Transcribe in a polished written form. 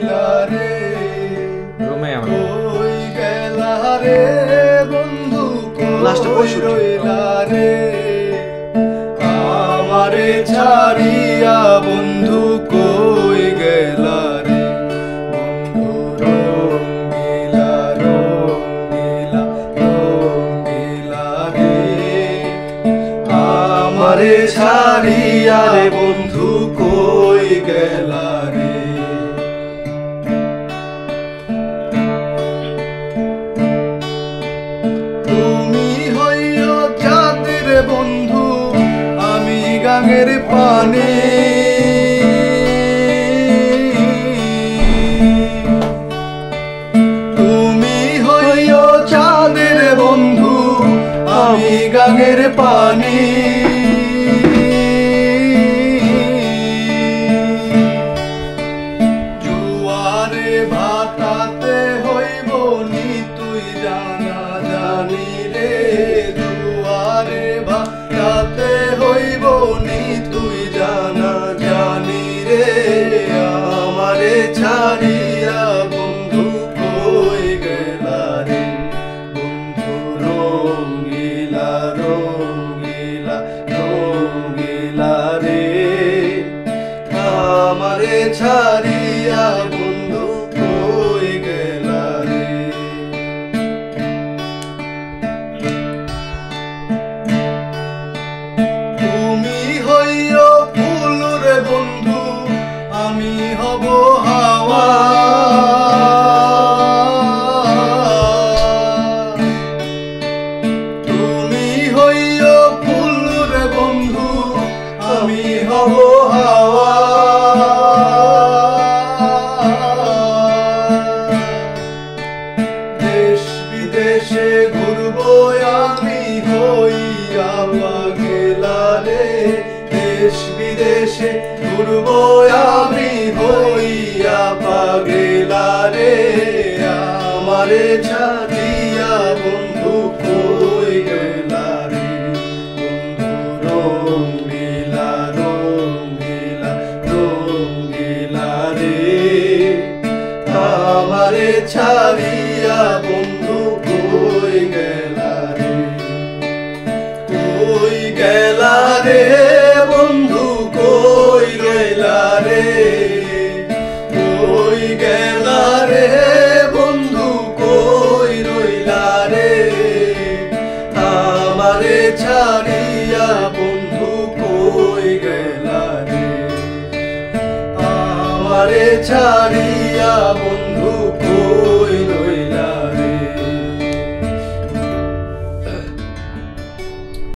রইলা রে কই গেলা রে বন্ধু কই রইলা রে আমারে ছাড়িয়া বন্ধু কই গেলা রে বন্ধু রঙ্গিলা রঙ্গিলা রঙ্গিলা রে আমারে ছাড়িয়া রে বন্ধু কই গেলা রে তুমি হইও চাঁদের বন্ধু আমি গাঙের পানি তুমি হইও চাঁদের বন্ধু আমি গাঙের পানি জুয়ারে ভাটাতে হইব নি তুই জানা জানি রে জুয়ারে ভাটাতে হইব নি তুই জানা জানি রে আমারে ছাড়িয়া বন্ধু কই গেলা রে বন্ধু রঙ্গিলা রঙ্গিলা রঙ্গিলা রে আমারে ছাড়িয়া বন্ধু কই গেলা রে তুমি হইও ফুল রে বন্ধু আমি হব হাওয়া তুমি হইও ফুল রে বন্ধু আমি হব হাওয়া দেশ বিদেশে ঘুরবো আমি হইয়া পাগলা রে দেশ বিদেশে ঘুরবো আমি হইয়া পাগলা রে আমারে ছাড়িয়া বন্ধু কই গেলা রে বন্ধু রঙ্গিলা রঙ্গিলা রঙ্গিলা রে আমারে ছাড়িয়া বন্ধু কই গেলা রে কই গেলা রে বন্ধু কই রইলা রে কই গেলা রে বন্ধু কই রইলা রে আমারে ছাড়িয়া বন্ধু কই গেলা রে আমারে ছাড়ি